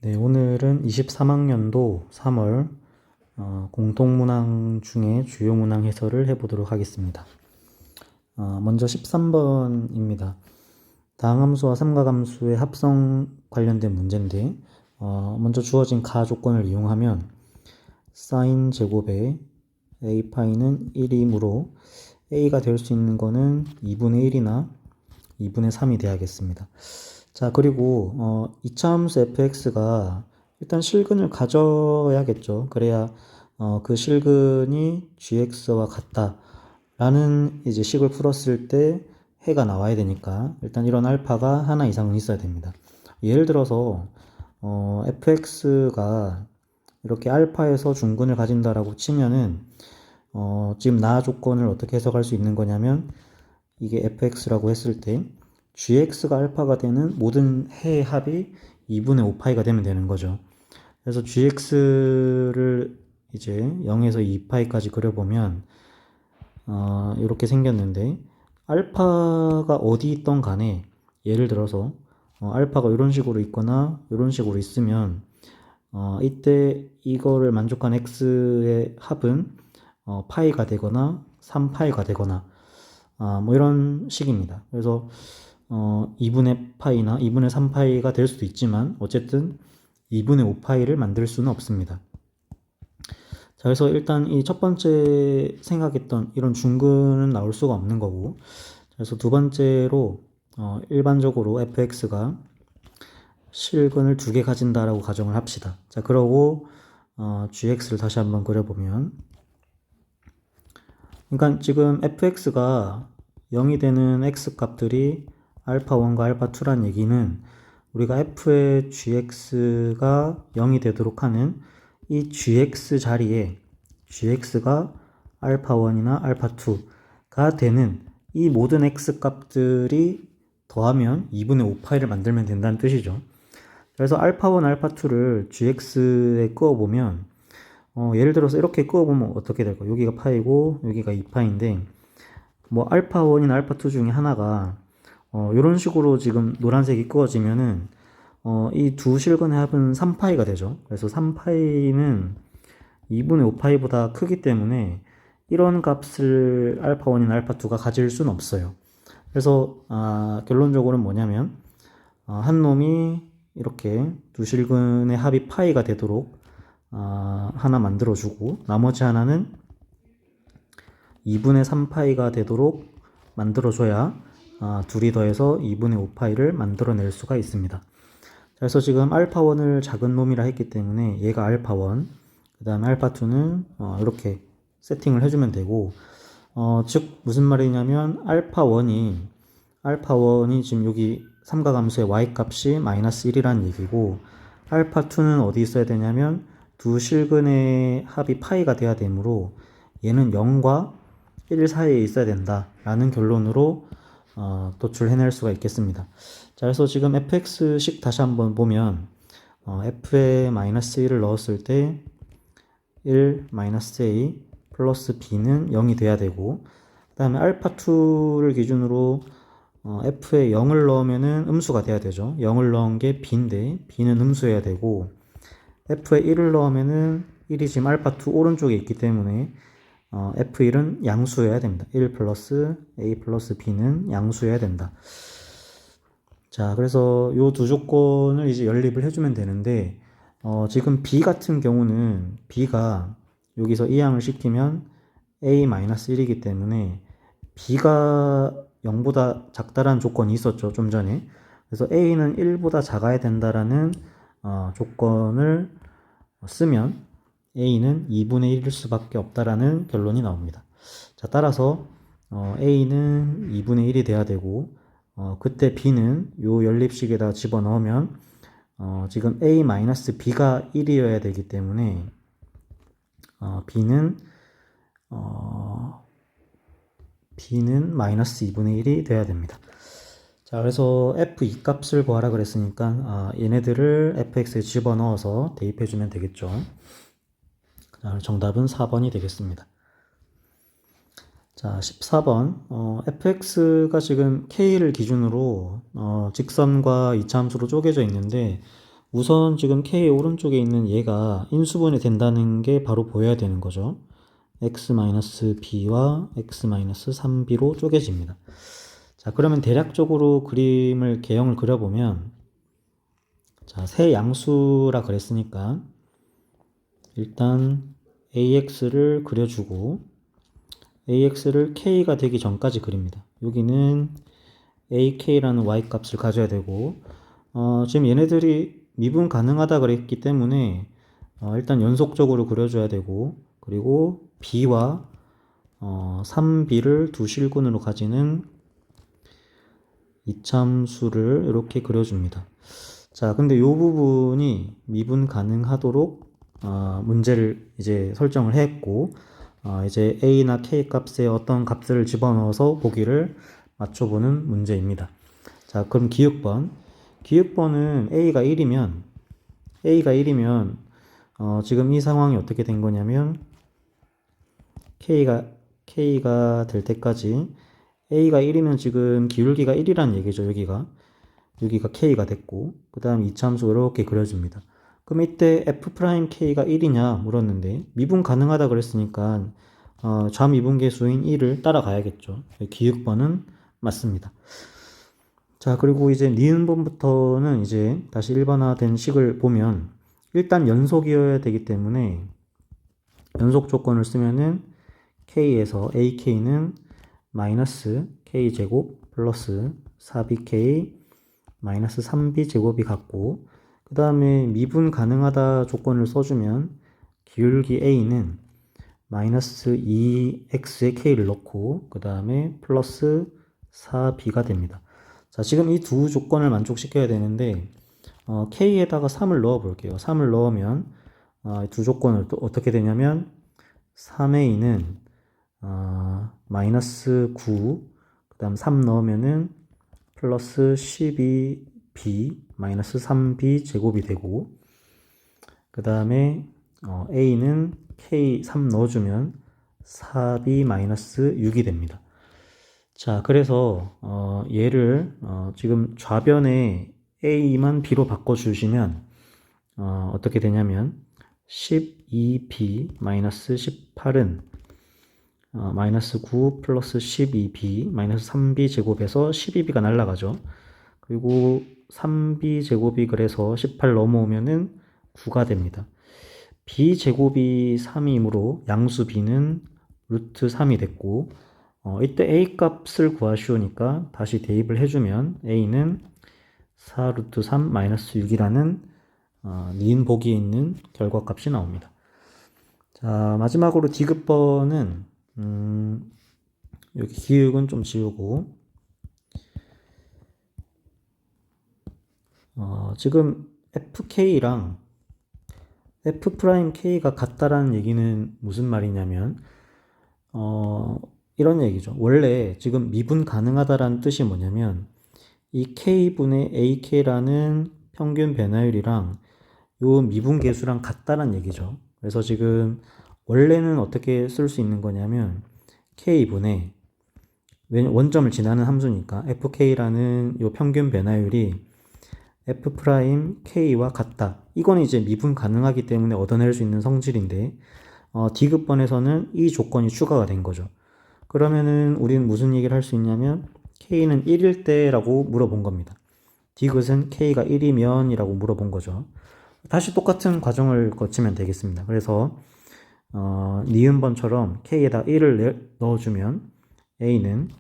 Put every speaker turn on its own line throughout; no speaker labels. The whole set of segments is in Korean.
네, 오늘은 23학년도 3월 공통문항 중에 주요 문항 해설을 해보도록 하겠습니다. 먼저 13번입니다. 다항함수와 삼각함수의 합성 관련된 문제인데 먼저 주어진 가 조건을 이용하면 사인 제곱에 a 파이는 1이므로 a가 될 수 있는 거는 2분의 1이나 2분의 3이 돼야겠습니다. 자, 그리고 이차함수 fx가 일단 실근을 가져야겠죠. 그래야 그 실근이 gx와 같다라는 이제 식을 풀었을 때 해가 나와야 되니까 일단 이런 알파가 하나 이상은 있어야 됩니다. 예를 들어서 fx가 이렇게 알파에서 중근을 가진다라고 치면은 지금 나 조건을 어떻게 해석할 수 있는 거냐면 이게 fx라고 했을 때 gx가 알파가 되는 모든 해의 합이 2분의 5파이가 되면 되는 거죠. 그래서 gx를 이제 0에서 2파이까지 그려보면 이렇게 생겼는데 알파가 어디 있던 간에 예를 들어서 알파가 이런 식으로 있거나 이런 식으로 있으면 이때 이거를 만족한 x의 합은 파이가 되거나 3파이가 되거나 뭐 이런 식입니다. 그래서 2분의 파이나 2분의 3파이가 될 수도 있지만 어쨌든 2분의 5파이를 만들 수는 없습니다. 자, 그래서 일단 이 첫 번째 생각했던 이런 중근은 나올 수가 없는 거고, 그래서 두 번째로 일반적으로 fx가 실근을 두 개 가진다라고 가정을 합시다. 자, 그러고 gx를 다시 한번 그려보면, 그러니까 지금 fx가 0이 되는 x 값들이 알파1과 알파2란 얘기는 우리가 f의 gx가 0이 되도록 하는 이 gx 자리에 gx가 알파1이나 알파2가 되는 이 모든 x 값들이 더하면 2분의 5파이를 만들면 된다는 뜻이죠. 그래서 알파1, 알파2를 gx에 끄어보면 예를 들어서 이렇게 끄어보면 어떻게 될까요? 여기가 파이고 여기가 2파인데 뭐 알파1이나 알파2 중에 하나가 이런 식으로 지금 노란색이 끄어지면은 이 두 실근의 합은 3파이가 되죠. 그래서 3파이는 2분의 5파이보다 크기 때문에 이런 값을 알파1이나 알파2가 가질 수는 없어요. 그래서 결론적으로는 뭐냐면 한 놈이 이렇게 두 실근의 합이 파이가 되도록 하나 만들어주고 나머지 하나는 2분의 3파이가 되도록 만들어줘야 둘이 더해서 2분의 5파이를 만들어낼 수가 있습니다. 그래서 지금 알파1을 작은 놈이라 했기 때문에 얘가 알파1, 그 다음에 알파2는 이렇게 세팅을 해주면 되고 즉 무슨 말이냐면 알파1이 지금 여기 삼각함수의 y값이 마이너스 1이라는 얘기고 알파2는 어디 있어야 되냐면 두 실근의 합이 파이가 돼야 되므로 얘는 0과 1 사이에 있어야 된다라는 결론으로 도출해낼 수가 있겠습니다. 자, 그래서 지금 fx식 다시 한번 보면 f에 마이너스 1을 넣었을 때 1 마이너스 a 플러스 b는 0이 돼야 되고 그 다음에 알파2를 기준으로 f에 0을 넣으면은 음수가 돼야 되죠. 0을 넣은 게 b인데 b는 음수여야 되고 f에 1을 넣으면은 1이 지금 알파2 오른쪽에 있기 때문에 f1은 양수여야 됩니다. 1 플러스 a 플러스 b는 양수여야 된다. 자, 그래서 요 두 조건을 이제 연립을 해주면 되는데 지금 b 같은 경우는 b가 여기서 이항을 시키면 a-1이기 때문에 b가 0보다 작다라는 조건이 있었죠, 좀 전에. 그래서 a는 1보다 작아야 된다라는 조건을 쓰면 a는 2분의 1일 수밖에 없다라는 결론이 나옵니다. 자, 따라서 a는 2분의 1이 돼야 되고 그때 b는 요 연립식에다 집어넣으면 지금 a-b가 1이어야 되기 때문에 b는 마이너스 2분의 1이 돼야 됩니다. 자, 그래서 f2 값을 구하라 그랬으니까 얘네들을 fx에 집어넣어서 대입해주면 되겠죠. 자, 정답은 4번이 되겠습니다. 자, 14번 fx가 지금 k를 기준으로 직선과 이차함수로 쪼개져 있는데 우선 지금 K의 오른쪽에 있는 얘가 인수분해 된다는 게 바로 보여야 되는 거죠. x-b와 x-3b로 쪼개집니다. 자, 그러면 대략적으로 그림을 개형을 그려보면, 자, 세 양수라 그랬으니까 일단 AX를 그려주고 AX를 K가 되기 전까지 그립니다. 여기는 AK라는 Y 값을 가져야 되고 지금 얘네들이 미분 가능하다 그랬기 때문에 일단 연속적으로 그려줘야 되고, 그리고 B와 3B를 두 실근으로 가지는 이참수를 이렇게 그려줍니다. 자, 근데 이 부분이 미분 가능하도록 문제를 이제 설정을 했고, 이제 A나 K 값에 어떤 값을 집어넣어서 보기를 맞춰보는 문제입니다. 자, 그럼 기억번. 기억번은 A가 1이면, 지금 이 상황이 어떻게 된 거냐면, K가 될 때까지, A가 1이면 지금 기울기가 1이란 얘기죠, 여기가 K가 됐고, 그 다음 이참수 이렇게 그려줍니다. 그럼 이때 F'K가 1이냐 물었는데, 미분 가능하다 그랬으니까, 좌미분계수인 1을 따라가야겠죠. 기억번은 맞습니다. 자, 그리고 이제 니은번부터는 이제 다시 일반화된 식을 보면, 일단 연속이어야 되기 때문에, 연속 조건을 쓰면은, K에서 AK는 마이너스 K제곱 플러스 4BK 마이너스 3B 제곱이 같고, 그 다음에 미분 가능하다 조건을 써주면 기울기 A는 마이너스 2X에 K를 넣고 그 다음에 플러스 4B가 됩니다. 자, 지금 이 두 조건을 만족시켜야 되는데 K에다가 3을 넣어 볼게요. 3을 넣으면 두 조건을 또 어떻게 되냐면 3A는 마이너스 9, 그 다음 3 넣으면은 플러스 12b 마이너스 3b 제곱이 되고, 그 다음에 a는 k 3 넣어주면 4b 마이너스 6이 됩니다. 자, 그래서 얘를 지금 좌변에 a만 b로 바꿔주시면 어떻게 되냐면 12b 마이너스 18은 마이너스 9 플러스 12b 마이너스 3b 제곱에서 12b가 날라가죠. 그리고 3b 제곱이 그래서 18 넘어오면은 9가 됩니다. b 제곱이 3이므로 양수 b는 루트 3이 됐고, 이때 a 값을 구하시오니까 다시 대입을 해주면 a는 4 루트 3 마이너스 6이라는 니은 보기에 있는 결과값이 나옵니다. 자, 마지막으로 디귿번은 여기 기역은 좀 지우고, 지금 FK랑 F'K가 같다라는 얘기는 무슨 말이냐면, 이런 얘기죠. 원래 지금 미분 가능하다라는 뜻이 뭐냐면, 이 K분의 AK라는 평균 변화율이랑 요 미분 계수랑 같다라는 얘기죠. 그래서 지금 원래는 어떻게 쓸 수 있는 거냐면, K분의 원점을 지나는 함수니까 fk라는 요 평균 변화율이 f'k와 같다. 이건 이제 미분 가능하기 때문에 얻어낼 수 있는 성질인데 디귿번에서는 이 조건이 추가가 된 거죠. 그러면은 우리는 무슨 얘기를 할 수 있냐면 k는 1일 때라고 물어본 겁니다. 디귿은 k가 1이면 이라고 물어본 거죠. 다시 똑같은 과정을 거치면 되겠습니다. 그래서 니은번처럼 k에다 1을 넣어주면 a는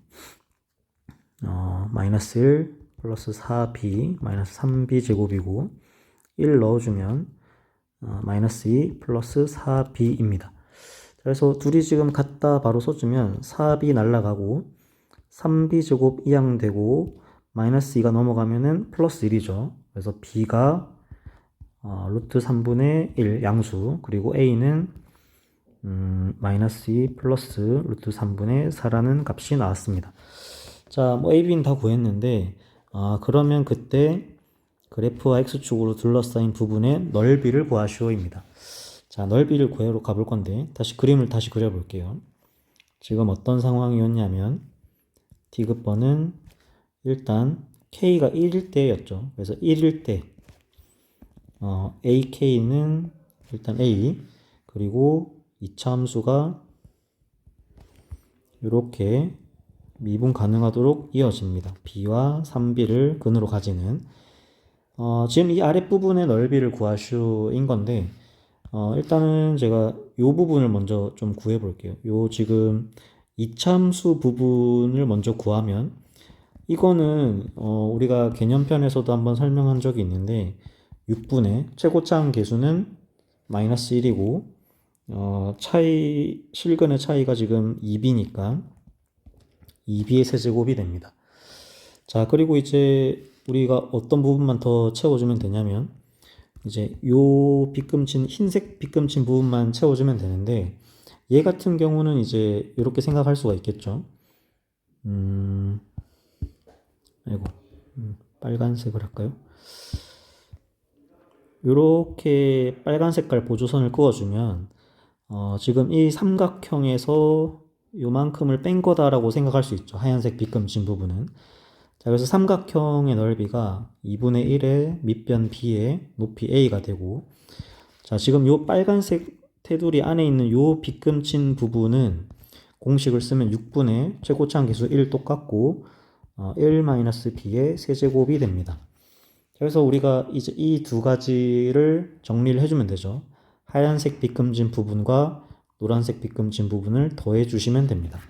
마이너스 1 플러스 4b 마이너스 3b 제곱이고 1 넣어주면 마이너스 2 플러스 4b입니다. 그래서 둘이 지금 같다 바로 써주면 4b 날라가고 3b 제곱 이항되고 마이너스 2가 넘어가면은 플러스 1이죠. 그래서 b가 루트 3분의 1 양수, 그리고 a는 마이너스 2 플러스 루트 3분의 4라는 값이 나왔습니다. 자, 뭐 A, B는 다 구했는데 그러면 그때 그래프와 X축으로 둘러싸인 부분의 넓이를 구하시오입니다. 자, 넓이를 구하러 가볼 건데 그림을 다시 그려볼게요. 지금 어떤 상황이었냐면 디귿번은 일단 K가 1일 때였죠. 그래서 1일 때 ak는 일단 a, 그리고 이차 함수가 이렇게 미분 가능하도록 이어집니다. b와 3b를 근으로 가지는 지금 이 아랫부분의 넓이를 구하슈인 건데 일단은 제가 이 부분을 먼저 좀 구해 볼게요. 요 지금 이참수 부분을 먼저 구하면 이거는 우리가 개념편에서도 한번 설명한 적이 있는데 6분의 최고차항 계수는 마이너스 1이고 실근의 차이가 지금 2b니까 2b의 세제곱이 됩니다. 자, 그리고 이제 우리가 어떤 부분만 더 채워주면 되냐면 이제 요 빗금친 흰색 빗금친 부분만 채워주면 되는데 얘 같은 경우는 이제 이렇게 생각할 수가 있겠죠. 아이고, 빨간색을 할까요? 이렇게 빨간 색깔 보조선을 그어주면 지금 이 삼각형에서 요만큼을 뺀 거다라고 생각할 수 있죠. 하얀색 빗금친 부분은. 자, 그래서 삼각형의 넓이가 2분의 1의 밑변 b의 높이 a가 되고, 자, 지금 요 빨간색 테두리 안에 있는 요 빗금친 부분은 공식을 쓰면 6분의 최고차항 계수 1 똑같고 1-b의 세제곱이 됩니다. 그래서 우리가 이제 이 두 가지를 정리를 해주면 되죠. 하얀색 빗금진 부분과 노란색 빗금진 부분을 더해 주시면 됩니다.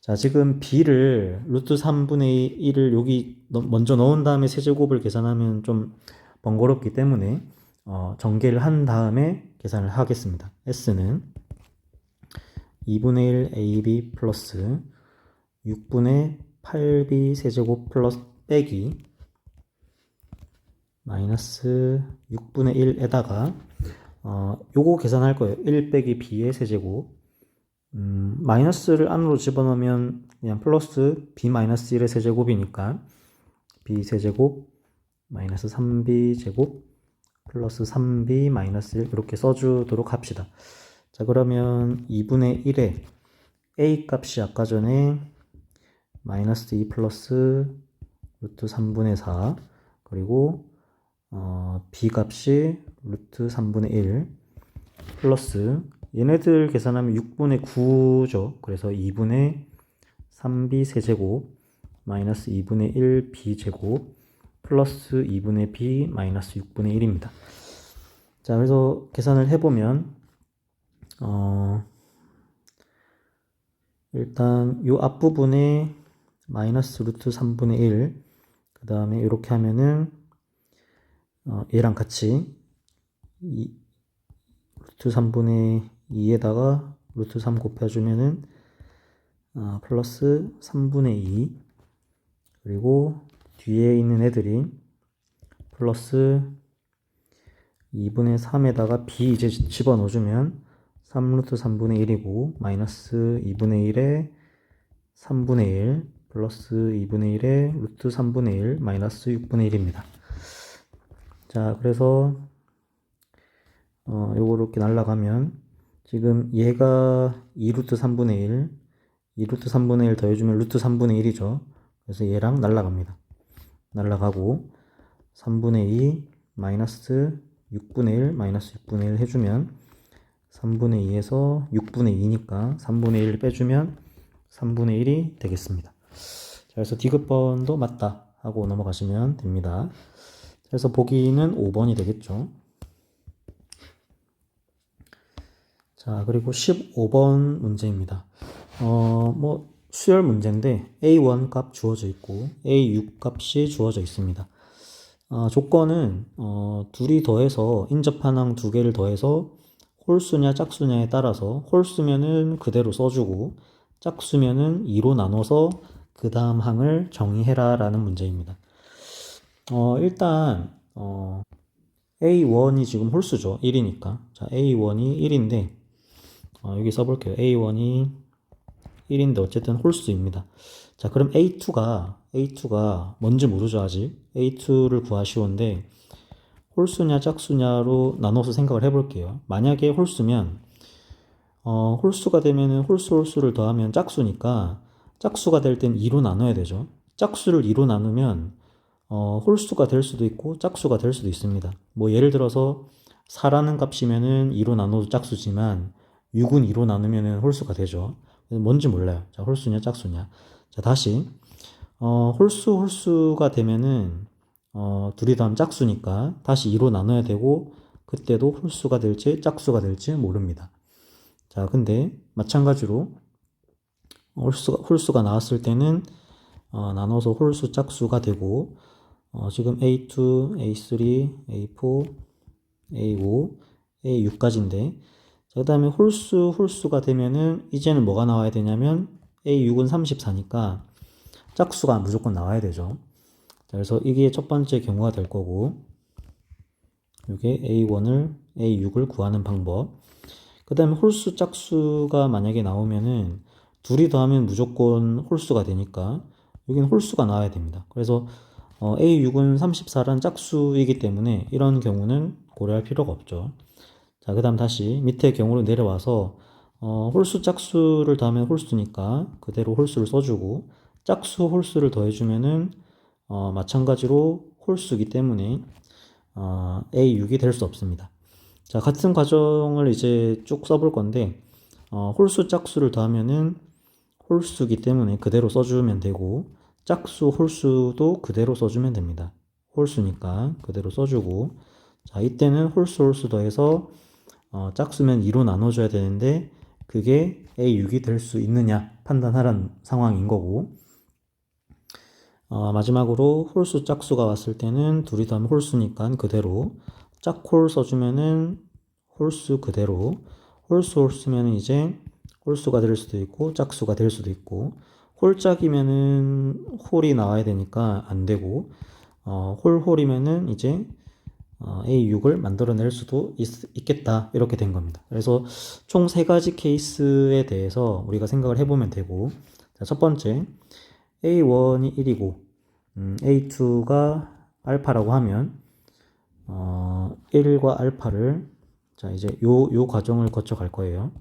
자, 지금 b를 루트 3분의 1을 여기 먼저 넣은 다음에 세제곱을 계산하면 좀 번거롭기 때문에 전개를 한 다음에 계산을 하겠습니다. s는 2분의 1 ab 플러스 6분의 8b 세제곱 플러스 빼기 마이너스 6분의 1에다가 요거 계산할 거예요. 1 빼기 b의 세제곱. 마이너스를 안으로 집어넣으면 그냥 플러스 b 마이너스 1의 세제곱이니까 b 세제곱 마이너스 3b 제곱 플러스 3b 마이너스 1 이렇게 써주도록 합시다. 자, 그러면 2분의 1에 a 값이 아까 전에 마이너스 2 플러스 루트 3분의 4 그리고 b 값이 루트 3분의 1 플러스 얘네들 계산하면 6분의 9죠. 그래서 2분의 3b 세제곱 마이너스 2분의 1 b 제곱 플러스 2분의 b 마이너스 6분의 1입니다. 자, 그래서 계산을 해보면 일단 요 앞부분에 마이너스 루트 3분의 1 그 다음에 이렇게 하면은 얘랑 같이 루트 3분의 2에다가 루트 3 곱해주면은 플러스 3분의 2 그리고 뒤에 있는 애들이 플러스 2분의 3에다가 b 이제 집어넣어주면 3루트 3분의 1이고 마이너스 2분의 1에 3분의 1 플러스 2분의 1에 루트 3분의 1 마이너스 6분의 1입니다. 자, 그래서 요거 이렇게 날라가면 지금 얘가 2루트 3분의 1 2루트 3분의 1 더해주면 루트 3분의 1이죠. 그래서 얘랑 날라갑니다. 날라가고 3분의 2 마이너스 6분의 1 마이너스 6분의 1 해주면 3분의 2에서 6분의 2니까 3분의 1 빼주면 3분의 1이 되겠습니다. 자, 그래서 디귿번도 맞다 하고 넘어가시면 됩니다. 그래서 보기는 5번이 되겠죠. 자, 그리고 15번 문제입니다. 뭐 수열 문제인데 A1 값 주어져 있고 A6 값이 주어져 있습니다. 조건은 둘이 더해서 인접한 항 두 개를 더해서 홀수냐 짝수냐에 따라서 홀수면은 그대로 써주고 짝수면은 2로 나눠서 그 다음 항을 정의해라 라는 문제입니다. 일단 A1이 지금 홀수죠. 1이니까. 자, A1이 1인데 여기 써볼게요. A1이 1인데 어쨌든 홀수입니다. 자, 그럼 A2가 뭔지 모르죠, 아직. A2를 구하시오인데 홀수냐 짝수냐로 나눠서 생각을 해볼게요. 만약에 홀수면 홀수가 되면은 홀수를 더하면 짝수니까 짝수가 될 땐 2로 나눠야 되죠. 짝수를 2로 나누면 홀수가 될 수도 있고 짝수가 될 수도 있습니다. 뭐 예를 들어서 4라는 값이면은 2로 나눠도 짝수지만 6은 2로 나누면은 홀수가 되죠. 뭔지 몰라요. 자, 홀수냐 짝수냐. 자, 다시 홀수가 되면은 둘이 더하면 짝수니까 다시 2로 나눠야 되고 그때도 홀수가 될지 짝수가 될지 모릅니다. 자, 근데 마찬가지로 홀수가 나왔을 때는 나눠서 홀수 짝수가 되고 지금 A2, A3, A4, A5, A6까지인데 그 다음에 홀수가 되면은 이제는 뭐가 나와야 되냐면 A6은 34니까 짝수가 무조건 나와야 되죠. 그래서 이게 첫 번째 경우가 될 거고 이게 A6을 구하는 방법. 그 다음에 홀수 짝수가 만약에 나오면은 둘이 더하면 무조건 홀수가 되니까 여기는 홀수가 나와야 됩니다. 그래서 A6은 34란 짝수이기 때문에 이런 경우는 고려할 필요가 없죠. 자, 그 다음 다시 밑에 경우로 내려와서 홀수 짝수를 더하면 홀수니까 그대로 홀수를 써주고 짝수 홀수를 더해주면은 마찬가지로 홀수이기 때문에 A6이 될 수 없습니다. 자, 같은 과정을 이제 쭉 써볼 건데 홀수 짝수를 더하면은 홀수이기 때문에 그대로 써주면 되고 짝수 홀수도 그대로 써주면 됩니다. 홀수니까 그대로 써주고 자, 이때는 홀수 더해서 짝수면 2로 나눠줘야 되는데 그게 A6이 될 수 있느냐 판단하라는 상황인 거고 마지막으로 홀수 짝수가 왔을 때는 둘이 더하면 홀수니까 그대로 짝홀 써주면은 홀수 그대로 홀수면은 이제 홀수가 될 수도 있고 짝수가 될 수도 있고 홀짝이면은 홀이 나와야 되니까 안 되고 홀이면은 이제 A6을 만들어낼 수도 있겠다 이렇게 된 겁니다. 그래서 총 3가지 케이스에 대해서 우리가 생각을 해보면 되고 자, 첫 번째 A1이 1이고 A2가 알파라고 하면 1과 알파를 자 이제 요 과정을 거쳐 갈 거예요.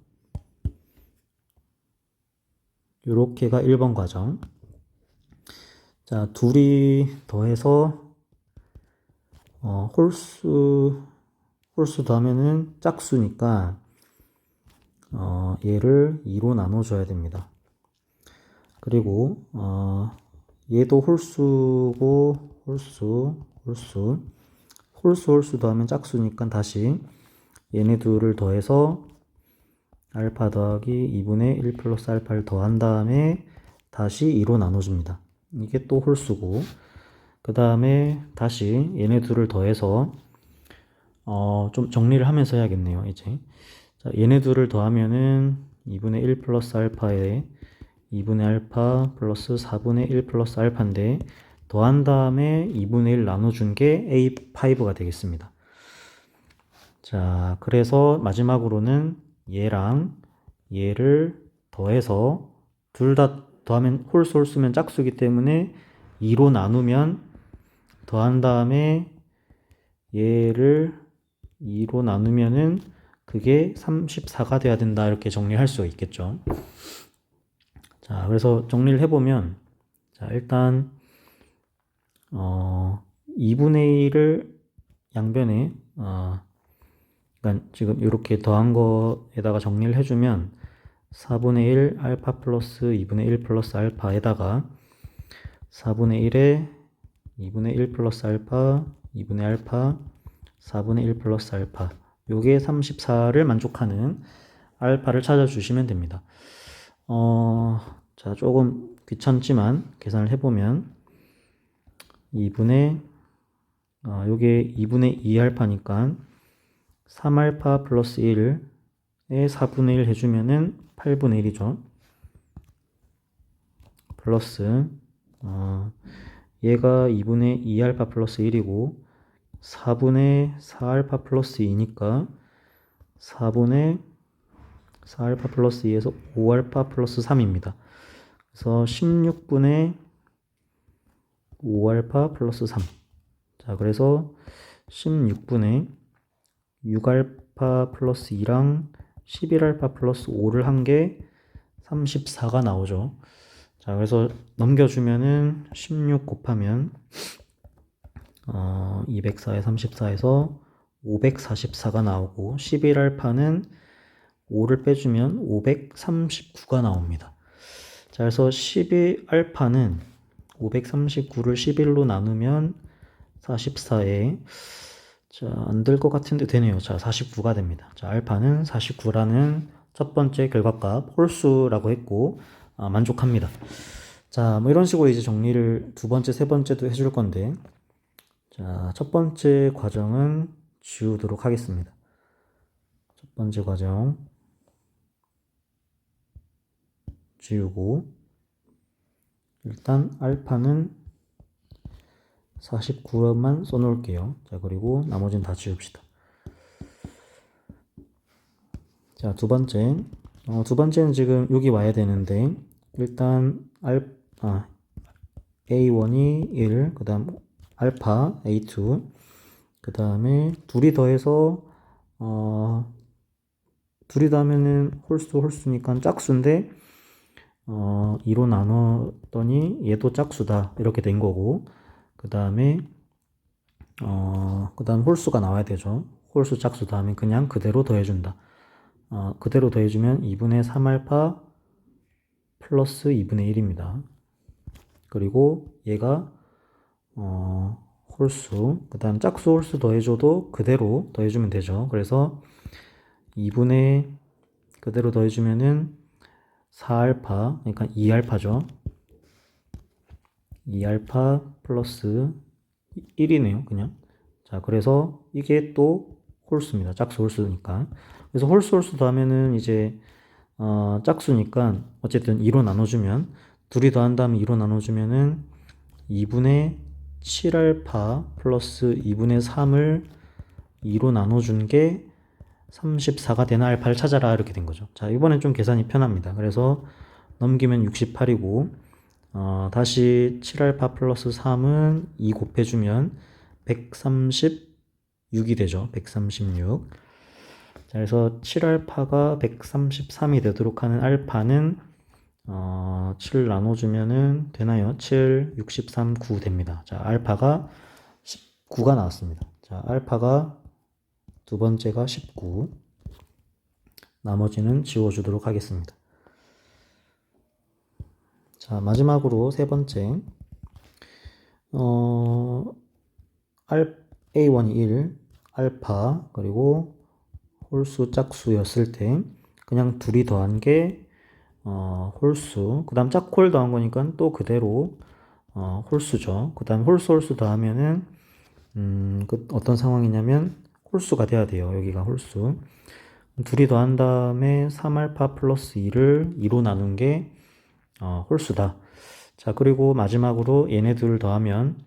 요렇게가 1번 과정. 자, 둘이 더해서 홀수 더하면은 짝수니까 얘를 2로 나눠줘야 됩니다. 그리고 얘도 홀수고 홀수 더하면 짝수니까 다시 얘네 둘을 더해서 알파 더하기 2분의 1 플러스 알파를 더한 다음에 다시 2로 나눠줍니다. 이게 또 홀수고 그 다음에 다시 얘네 둘을 더해서 좀 정리를 하면서 해야겠네요. 이제 자, 얘네 둘을 더하면은 2분의 1 플러스 알파에 2분의 알파 플러스 4분의 1 플러스 알파인데 더한 다음에 2분의 1 나눠준 게 A5가 되겠습니다. 자, 그래서 마지막으로는 얘랑 얘를 더해서 둘 다 더하면 홀수면 짝수기 때문에 2로 나누면 더한 다음에 얘를 2로 나누면은 그게 34가 돼야 된다 이렇게 정리할 수 있겠죠. 자, 그래서 정리를 해보면 자, 일단 2분의 1을 양변에 그러니까 지금 이렇게 더한 거에다가 정리를 해주면 4분의 1 알파 플러스 2분의 1 플러스 알파에다가 4분의 1에 2분의 1 플러스 알파 2분의 알파 4분의 1 플러스 알파 요게 34를 만족하는 알파를 찾아주시면 됩니다. 자, 조금 귀찮지만 계산을 해보면 2분의 요게 2분의 2 알파니까 3알파 플러스 1에 4분의 1 해주면은 8분의 1이죠. 플러스 얘가 2분의 2알파 플러스 1이고 4분의 4알파 플러스 2니까 4분의 4알파 플러스 2에서 5알파 플러스 3입니다. 그래서 16분의 5알파 플러스 3. 자, 그래서 16분의 6알파 플러스 2랑 11알파 플러스 5를 한 게 34가 나오죠. 자, 그래서 넘겨주면은 16 곱하면 204에 34에서 544가 나오고 11알파는 5를 빼주면 539가 나옵니다. 자, 그래서 12알파는 539를 11로 나누면 44에 자, 안 될 것 같은데 되네요. 자, 49가 됩니다. 자, 알파는 49라는 첫 번째 결과값 홀수라고 했고 만족합니다. 자, 뭐 이런 식으로 이제 정리를 두 번째, 세 번째도 해줄 건데 자, 첫 번째 과정은 지우도록 하겠습니다. 첫 번째 과정 지우고 일단 알파는 49만 써놓을게요. 자, 그리고 나머지는 다 지웁시다. 자, 두 번째는 지금 여기 와야 되는데 일단 A1이 1, 그 다음 알파 A2, 그 다음에 둘이 더해서 둘이 더하면은 홀수니까 짝수인데 2로 나눴더니 얘도 짝수다 이렇게 된 거고 그 다음에 그 다음 홀수가 나와야 되죠. 홀수 짝수 다음에 그냥 그대로 더해준다. 그대로 더해주면 2분의 3알파 플러스 2분의 1입니다. 그리고 얘가 홀수, 그 다음 짝수 홀수 더해줘도 그대로 더해주면 되죠. 그래서 2분의 그대로 더해주면은 4알파, 그러니까 2알파죠. 2알파 플러스 1이네요, 그냥. 자, 그래서 이게 또 홀수입니다. 짝수 홀수니까. 그래서 홀수 더하면은 이제 짝수니까 어쨌든 2로 나눠주면 둘이 더한 다음에 2로 나눠주면은 2분의 7알파 플러스 2분의 3을 2로 나눠준 게 34가 되는 알파를 찾아라 이렇게 된 거죠. 자, 이번엔 좀 계산이 편합니다. 그래서 넘기면 68이고 다시 7알파 플러스 3은 2 곱해주면 136이 되죠. 136. 자, 그래서 7알파가 133이 되도록 하는 알파는 7 나눠주면은 되나요? 7, 63, 9 됩니다. 자, 알파가 19가 나왔습니다. 자, 알파가 두 번째가 19. 나머지는 지워주도록 하겠습니다. 자, 마지막으로 세 번째. A1이 1, 알파, 그리고 홀수 짝수였을 때 그냥 둘이 더한 게 홀수, 그 다음 짝홀 더한 거니까 또 그대로 홀수죠. 그 다음 홀수 더하면은 그 어떤 상황이냐면 홀수가 돼야 돼요. 여기가 홀수. 둘이 더한 다음에 3알파 플러스 2를 2로 나눈 게 홀수다. 자, 그리고 마지막으로 얘네 둘 더하면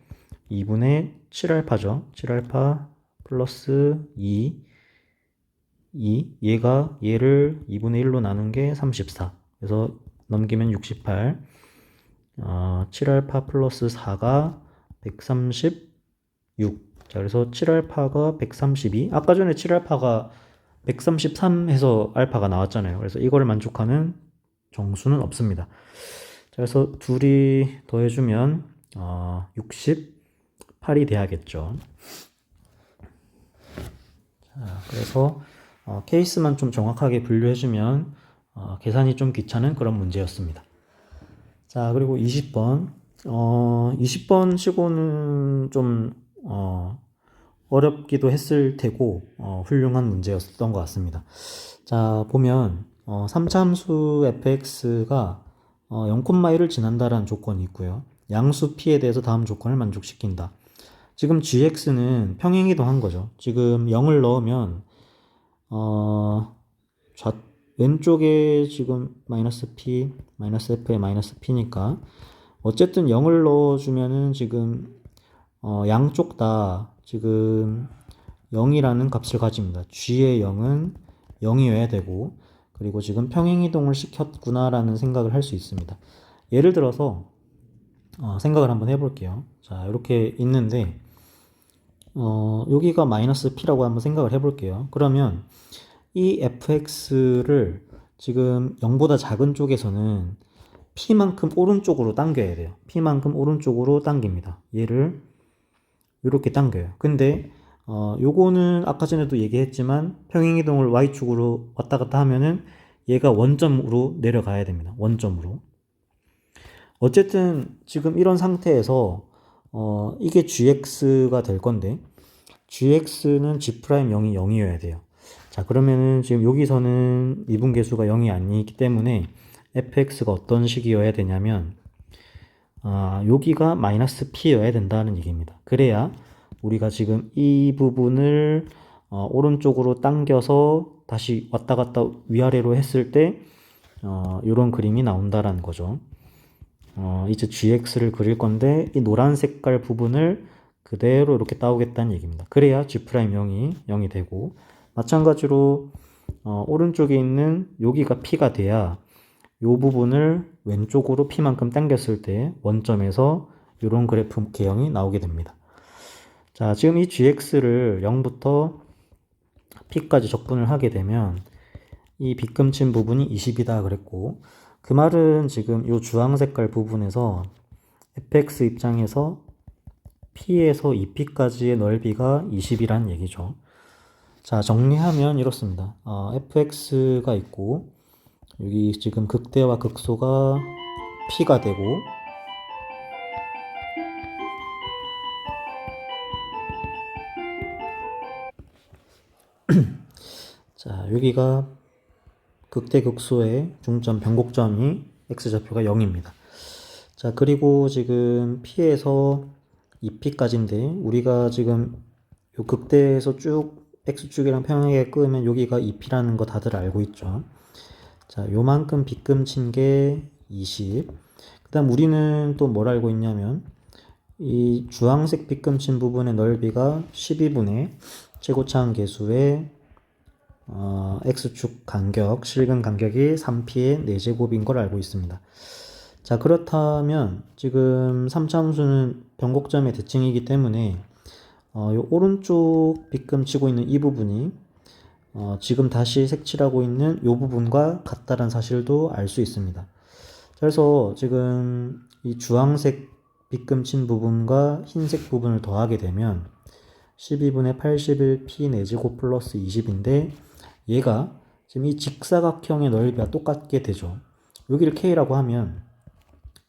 2분의 7알파죠. 7알파 플러스 2, 얘가 얘를 2분의 1로 나눈 게 34. 그래서 넘기면 68. 7알파 플러스 4가 136. 자, 그래서 7알파가 132. 아까 전에 7알파가 133 해서 알파가 나왔잖아요. 그래서 이거를 만족하는 정수는 없습니다. 자, 그래서 둘이 더해주면 68이 돼야겠죠. 자, 그래서 케이스만 좀 정확하게 분류해주면 계산이 좀 귀찮은 그런 문제였습니다. 자, 그리고 20번. 20번 치고는 좀 어렵기도 했을 테고 훌륭한 문제였던 것 같습니다. 자, 보면 3차 함수 fx가 0,1을 지난다라는 조건이 있고요. 양수 p에 대해서 다음 조건을 만족시킨다. 지금 gx는 평행이동한 거죠. 지금 0을 넣으면 왼쪽에 지금 마이너스 p, 마이너스 f에 마이너스 p니까 어쨌든 0을 넣어주면은 지금 양쪽 다 지금 0이라는 값을 가집니다. g의 0은 0이어야 되고 그리고 지금 평행이동을 시켰구나라는 생각을 할 수 있습니다. 예를 들어서 생각을 한번 해볼게요. 자, 이렇게 있는데 여기가 마이너스 p라고 한번 생각을 해볼게요. 그러면 이 fx를 지금 0보다 작은 쪽에서는 p만큼 오른쪽으로 당겨야 돼요. p만큼 오른쪽으로 당깁니다. 얘를 이렇게 당겨요. 근데 요거는 아까 전에도 얘기했지만 평행이동을 y축으로 왔다 갔다 하면은 얘가 원점으로 내려가야 됩니다. 원점으로. 어쨌든 지금 이런 상태에서 이게 gx가 될 건데 gx는 g'0이 0이어야 돼요. 자, 그러면은 지금 여기서는 미분계수가 0이 아니기 때문에 fx가 어떤 식이어야 되냐면 여기가 마이너스 p여야 된다는 얘기입니다. 그래야 우리가 지금 이 부분을 오른쪽으로 당겨서 다시 왔다 갔다 위아래로 했을 때 이런 그림이 나온다라는 거죠. 이제 gx를 그릴 건데 이 노란 색깔 부분을 그대로 이렇게 따오겠다는 얘기입니다. 그래야 g'0이 되고, 마찬가지로 오른쪽에 있는 여기가 p가 돼야 이 부분을 왼쪽으로 p만큼 당겼을 때 원점에서 이런 그래프 개형이 나오게 됩니다. 자, 지금 이 gx를 0부터 p까지 적분을 하게 되면 이 빗금친 부분이 20이다 그랬고, 그 말은 지금 이 주황 색깔 부분에서 fx 입장에서 p에서 2p까지의 넓이가 20이란 얘기죠. 자, 정리하면 이렇습니다. fx가 있고 여기 지금 극대와 극소가 p가 되고, 자, 여기가 극대 극소의 중점 변곡점이 x좌표가 0입니다. 자, 그리고 지금 p에서 2p까지인데 우리가 지금 요 극대에서 쭉 x축이랑 평행하게 끄면 여기가 2p라는 거 다들 알고 있죠. 자, 요만큼 빗금친 게 20. 그 다음 우리는 또 뭘 알고 있냐면 이 주황색 빗금친 부분의 넓이가 12분의 최고차항 계수의 x축 간격, 실근 간격이 3p의 4제곱인 걸 알고 있습니다. 자, 그렇다면 지금 3차함수는 변곡점의 대칭이기 때문에 요 오른쪽 빗금치고 있는 이 부분이 지금 다시 색칠하고 있는 이 부분과 같다는 사실도 알 수 있습니다. 그래서 지금 이 주황색 빗금친 부분과 흰색 부분을 더하게 되면 12분의 81p 4제곱 플러스 20인데 얘가 지금 이 직사각형의 넓이와 똑같게 되죠. 여기를 k라고 하면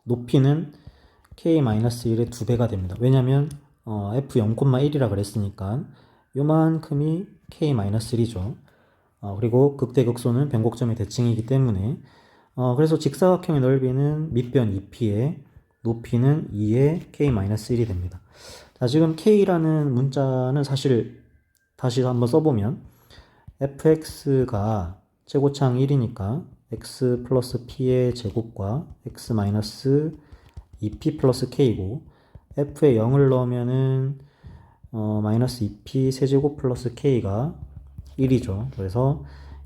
높이는 k-1의 2배가 됩니다. 왜냐면 f 0,1이라 그랬으니까 요만큼이 k-1이죠. 그리고 극대극소는 변곡점의 대칭이기 때문에 그래서 직사각형의 넓이는 밑변 2p에 높이는 2의 k-1이 됩니다. 자, 지금 k라는 문자는 사실 다시 한번 써보면 fx가 최고차항 1이니까 x 플러스 p의 제곱과 x 마이너스 2p 플러스 k고, f에 0을 넣으면은 마이너스 2p 세제곱 플러스 k가 1이죠. 그래서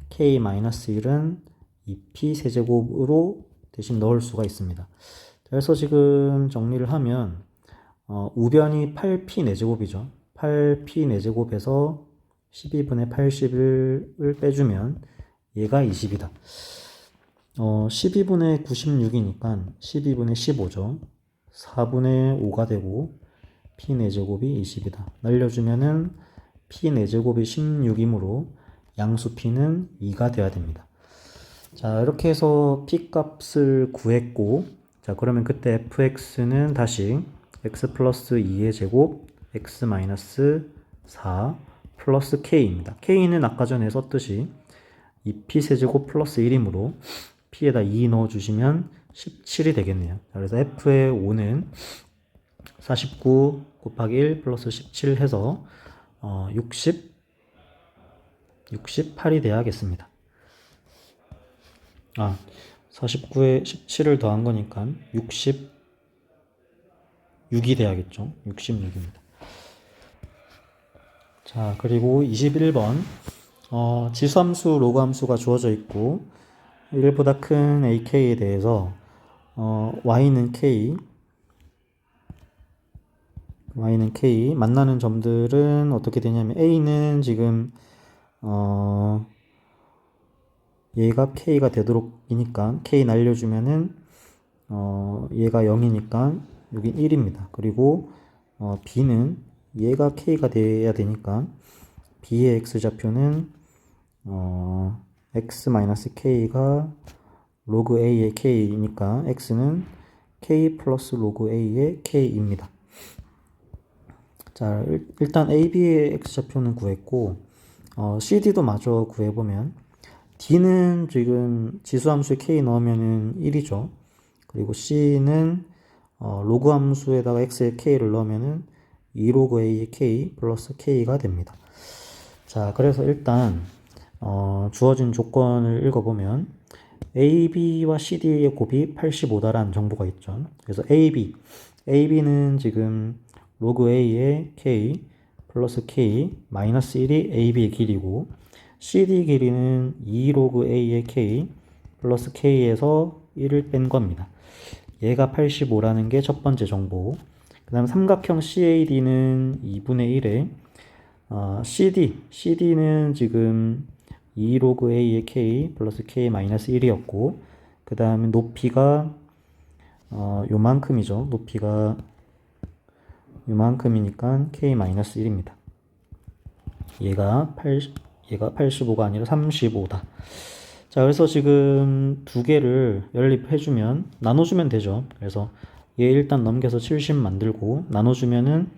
k 마이너스 1은 2p 세제곱으로 대신 넣을 수가 있습니다. 그래서 지금 정리를 하면 우변이 8p 4제곱이죠. 8p 4제곱에서 12분의 80을 빼주면 얘가 20이다. 12분의 96이니까 12분의 15죠. 4분의 5가 되고 p 4제곱이 20이다. 날려주면은 p 4제곱이 16이므로 양수 p는 2가 되어야 됩니다. 자, 이렇게 해서 p 값을 구했고, 자, 그러면 그때 fx는 다시 x 플러스 2의 제곱 x 마이너스 4 플러스 k입니다. k는 아까 전에 썼듯이 2p 세제곱 플러스 1이므로 p에다 2 넣어주시면 17이 되겠네요. 그래서 f의 5는 49 곱하기 1 플러스 17 해서 68이 돼야겠습니다. 49에 17을 더한 거니까 66이 돼야겠죠. 66입니다. 자, 그리고 21번 지수함수, 로그함수가 주어져 있고 1보다 큰 ak에 대해서 y는 k 만나는 점들은 어떻게 되냐면 a는 지금 얘가 k가 되도록이니까 k 날려주면은 얘가 0이니까 여긴 1입니다. 그리고 b는 얘가 k가 돼야 되니까 b의 x좌표는 x-k가 로그 a의 k니까 x는 k 플러스 로그 a의 k입니다. 자, 일단 AB의 X좌표는 구했고, CD도 마저 구해보면, D는 지금 지수함수에 K 넣으면은 1이죠. 그리고 C는, 로그 함수에다가 X에 K를 넣으면은 2 로그 A의 K 플러스 K가 됩니다. 자, 그래서 일단, 주어진 조건을 읽어보면, AB와 CD의 곱이 85다라는 정보가 있죠. 그래서 AB는 지금 로그 A의 K 플러스 K 마이너스 1이 AB의 길이고 CD 길이는 2 로그 A의 K 플러스 K에서 1을 뺀 겁니다. 얘가 85라는 게 첫 번째 정보. 그 다음 삼각형 CAD는 2분의 1에 CD는 지금 2 로그 A의 K 플러스 K 마이너스 1이었고 그 다음에 높이가 요만큼이죠. 높이가 요만큼이니까 K-1입니다. 얘가 85가 아니라 35다. 자, 그래서 지금 두 개를 연립해주면, 나눠주면 되죠. 그래서 얘 일단 넘겨서 70 만들고, 나눠주면은,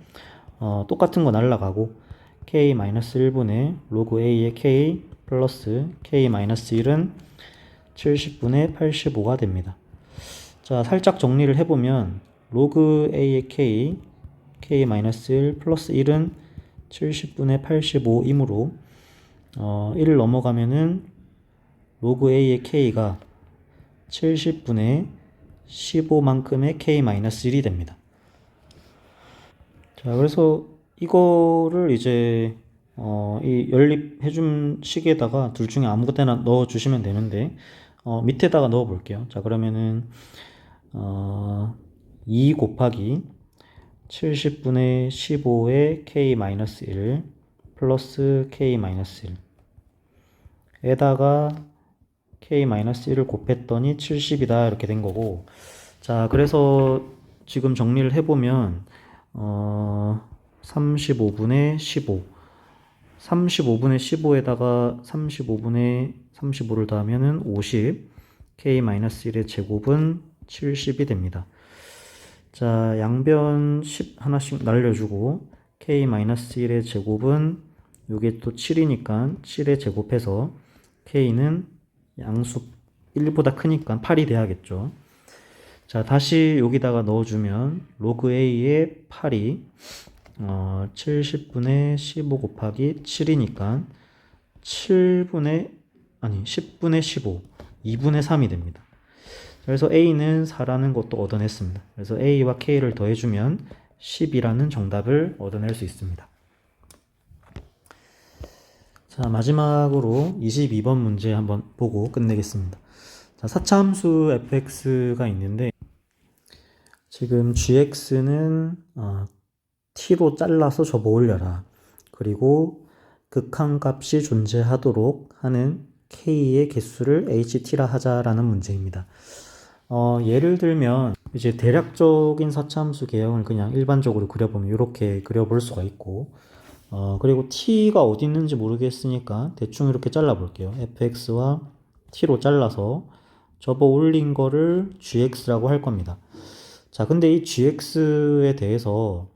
똑같은 거 날라가고, K-1분의 로그 A의 K 플러스 K-1은 70분의 85가 됩니다. 자, 살짝 정리를 해보면, 로그 A의 K-1 플러스 1은 70분의 85이므로 1을 넘어가면은 로그 A의 K가 70분의 15만큼의 K-1이 됩니다. 자, 그래서 이거를 이제 이 연립해준 식에다가 둘 중에 아무 데나 넣어주시면 되는데 밑에다가 넣어 볼게요. 자, 그러면은 2 곱하기 70분의 15의 K-1 플러스 K-1 에다가 K-1을 곱했더니 70이다 이렇게 된 거고. 자, 그래서 지금 정리를 해보면 35분의 15 35분의 15에다가 35분의 35를 더하면은 50 K-1의 제곱은 70이 됩니다. 자, 양변 10 하나씩 날려주고 K-1의 제곱은 요게 또 7이니까 7에 제곱해서 K는 양수 1보다 크니까 8이 돼야겠죠. 자, 다시 여기다가 넣어주면 로그 A의 8이 70분의 15 곱하기 7이니까 10분의 15 2분의 3이 됩니다. 그래서 A는 4라는 것도 얻어냈습니다. 그래서 A와 K를 더해주면 10이라는 정답을 얻어낼 수 있습니다. 자, 마지막으로 22번 문제 한번 보고 끝내겠습니다. 자, 사차함수 fx가 있는데 지금 gx는 t로 잘라서 접어 올려라. 그리고 극한값이 존재하도록 하는 k의 개수를 ht라 하자라는 문제입니다. 예를 들면 이제 대략적인 사차함수 개형을 그냥 일반적으로 그려보면 이렇게 그려볼 수가 있고 그리고 t가 어디 있는지 모르겠으니까 대충 이렇게 잘라 볼게요. fx와 t로 잘라서 접어 올린 거를 gx라고 할 겁니다. 자, 근데 이 gx에 대해서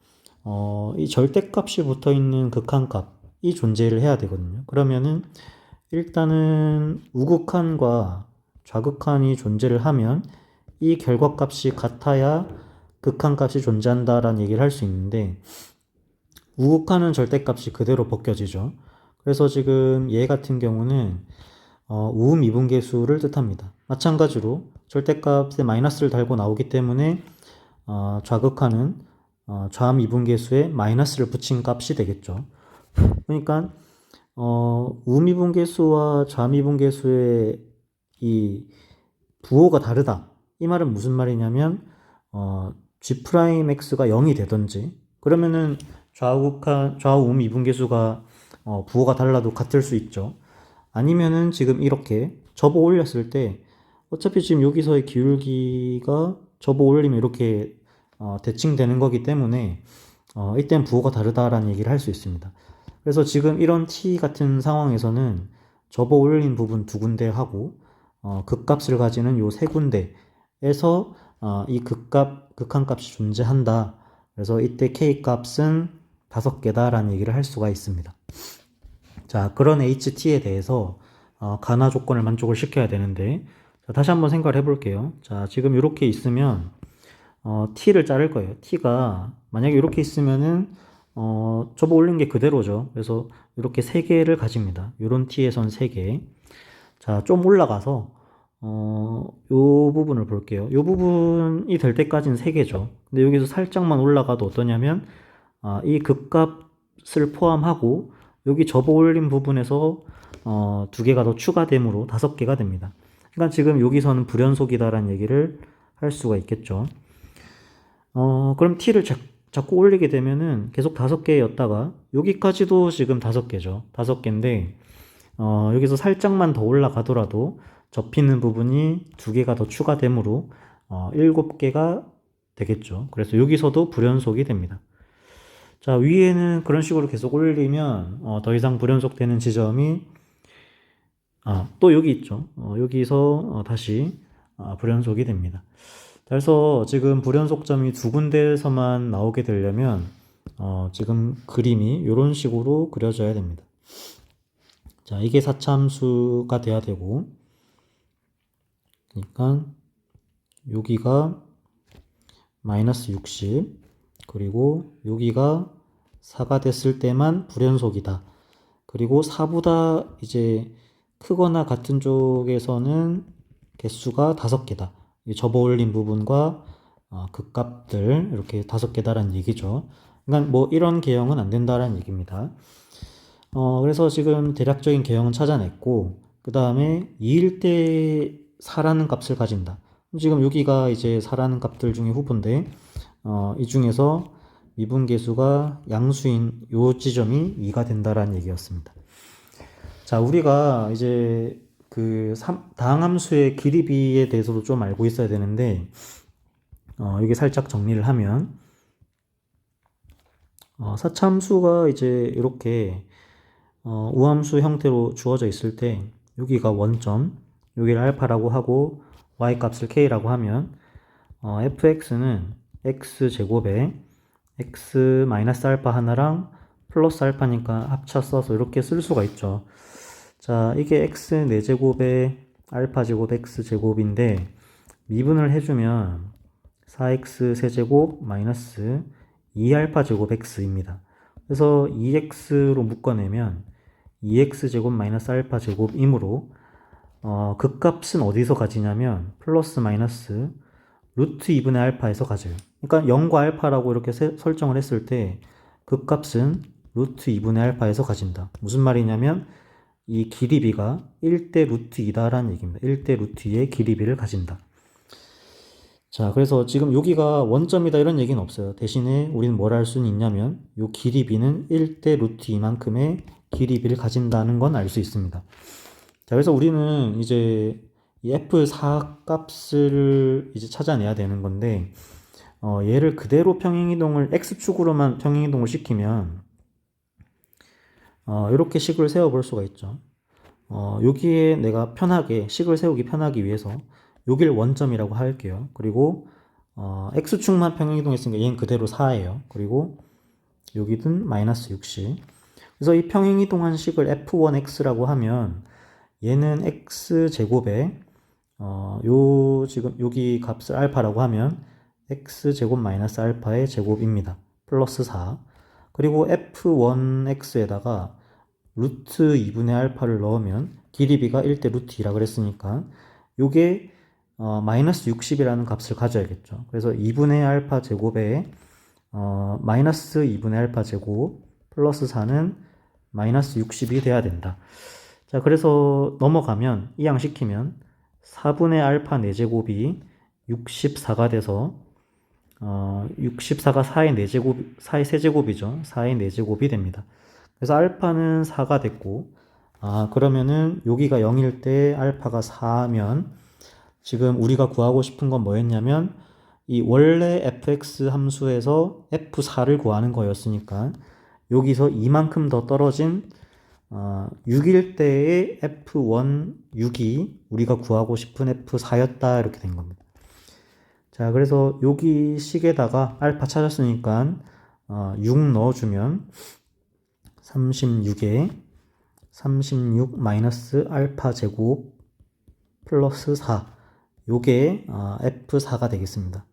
이 절대값이 붙어 있는 극한값이 존재를 해야 되거든요. 그러면은 일단은 우극한과 좌극한이 존재를 하면 이 결과값이 같아야 극한값이 존재한다라는 얘기를 할 수 있는데 우극한은 절대값이 그대로 벗겨지죠. 그래서 지금 얘 같은 경우는 우미분계수를 뜻합니다. 마찬가지로 절대값에 마이너스를 달고 나오기 때문에 좌극한은 좌미분계수에 마이너스를 붙인 값이 되겠죠. 그러니까 우미분계수와 좌미분계수의 이 부호가 다르다. 이 말은 무슨 말이냐면 G'X가 0이 되든지 그러면은 좌우 미분계수가 부호가 달라도 같을 수 있죠. 아니면은 지금 이렇게 접어 올렸을 때 어차피 지금 여기서의 기울기가 접어 올리면 이렇게 대칭되는 거기 때문에 이때는 부호가 다르다라는 얘기를 할 수 있습니다. 그래서 지금 이런 t 같은 상황에서는 접어 올린 부분 두 군데 하고 극값을 가지는 요 세 군데에서 이 극한값이 존재한다. 그래서 이때 k 값은 5개다라는 얘기를 할 수가 있습니다. 자, 그런 ht에 대해서 가나 조건을 만족을 시켜야 되는데, 자, 다시 한번 생각을 해볼게요. 자, 지금 이렇게 있으면 t를 자를 거예요. t가 만약에 이렇게 있으면은 접어 올린 게 그대로죠. 그래서 이렇게 3개를 가집니다. 이런 t에선 3개. 자, 좀 올라가서 요 부분을 볼게요. 요 부분이 될 때까지는 3개죠. 근데 여기서 살짝만 올라가도 어떠냐면 이 극값을 포함하고 여기 접어 올린 부분에서 2개가 더 추가되므로 5개가 됩니다. 그러니까 지금 여기서는 불연속이다라는 얘기를 할 수가 있겠죠. 그럼 t를 자꾸 올리게 되면은 계속 5개였다가 여기까지도 지금 5개죠. 5개인데 여기서 살짝만 더 올라가더라도 접히는 부분이 2개가 더 추가되므로 7개가 되겠죠. 그래서 여기서도 불연속이 됩니다. 자, 위에는 그런 식으로 계속 올리면 더 이상 불연속되는 지점이 또 여기 있죠. 여기서 다시 불연속이 됩니다. 그래서 지금 불연속점이 2군데에서만 나오게 되려면 지금 그림이 이런 식으로 그려져야 됩니다. 자, 이게 사차함수가 돼야 되고, 그러니까 여기가 마이너스 60, 그리고 여기가 4가 됐을 때만 불연속이다. 그리고 4보다 이제 크거나 같은 쪽에서는 개수가 5개다. 접어 올린 부분과 극값들 이렇게 5개다라는 얘기죠. 그러니까 뭐 이런 개형은 안 된다라는 얘기입니다. 그래서 지금 대략적인 개형은 찾아냈고, 그 다음에 2일 때 4라는 값을 가진다. 지금 여기가 이제 4라는 값들 중에 후보인데, 이 중에서 미분계수가 양수인 요 지점이 2가 된다라는 얘기였습니다. 자, 우리가 이제 그 다항함수의 길이비에 대해서도 좀 알고 있어야 되는데, 여기 살짝 정리를 하면, 사차함수가 이제 이렇게 우함수 형태로 주어져 있을 때 여기가 원점, 여기를 알파라고 하고 y 값을 k라고 하면 fx는 x제곱에 x 마이너스 알파 하나랑 플러스 알파니까 합쳐 써서 이렇게 쓸 수가 있죠. 자, 이게 x 4제곱에 알파 제곱 x 제곱인데 미분을 해주면 4x 세제곱 마이너스 2알파 제곱 x입니다. 그래서 2x로 묶어내면 2x제곱 마이너스 알파 제곱이므로 극값은 어디서 가지냐면 플러스 마이너스 루트 2분의 알파에서 가져요. 그러니까 0과 알파라고 이렇게 설정을 했을 때 극값은 루트 2분의 알파에서 가진다. 무슨 말이냐면 이 길이비가 1대 루트 2다라는 얘기입니다. 1대 루트 2의 길이비를 가진다. 자, 그래서 지금 여기가 원점이다 이런 얘기는 없어요. 대신에 우리는 뭘 할 수는 있냐면 이 길이비는 1대 루트 2만큼의 길이비를 가진다는 건 알 수 있습니다. 자, 그래서 우리는 이제 이 F4 값을 이제 찾아내야 되는 건데, 얘를 그대로 평행이동을 X축으로만 평행이동을 시키면, 이렇게 식을 세워볼 수가 있죠. 여기에 내가 편하게, 식을 세우기 편하기 위해서, 여기를 원점이라고 할게요. 그리고, X축만 평행이동했으니까 얘는 그대로 4예요. 그리고, 여기는 마이너스 60. 그래서 이 평행이동한 식을 F1X라고 하면, 얘는 x제곱에 지금 여기 값을 알파라고 하면 x제곱 마이너스 알파의 제곱입니다. 플러스 4. 그리고 f1x에다가 루트 2분의 알파를 넣으면 길이비가 1대 루트 2라 그랬으니까 요게 마이너스 60이라는 값을 가져야겠죠. 그래서 2분의 알파 제곱에 마이너스 2분의 알파 제곱 플러스 4는 마이너스 60이 돼야 된다. 자, 그래서 넘어가면 이항시키면 4분의 알파 4제곱이 64가 돼서 64가 4의 4제곱, 4의 세제곱이죠. 4의 4제곱이 됩니다. 그래서 알파는 4가 됐고 그러면은 여기가 0일 때 알파가 4면 지금 우리가 구하고 싶은 건 뭐였냐면 이 원래 fx 함수에서 f4를 구하는 거였으니까 여기서 이만큼 더 떨어진 6일 때의 f1 6이 우리가 구하고 싶은 f4였다 이렇게 된 겁니다. 자, 그래서 여기 식에다가 알파 찾았으니까 6 넣어주면 36에 36 마이너스 알파 제곱 플러스 4 요게 F4가 되겠습니다.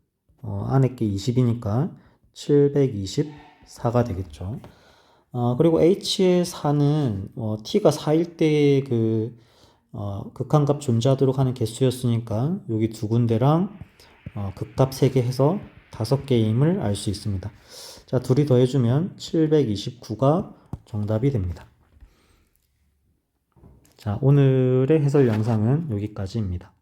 안에 게 20이니까 724가 되겠죠. 그리고 H의 4는 T가 4일 때 그 극한값 존재하도록 하는 개수였으니까 여기 두 군데랑 극값 3개 해서 5개임을 알 수 있습니다. 자, 둘이 더해주면 729가 정답이 됩니다. 자, 오늘의 해설 영상은 여기까지입니다.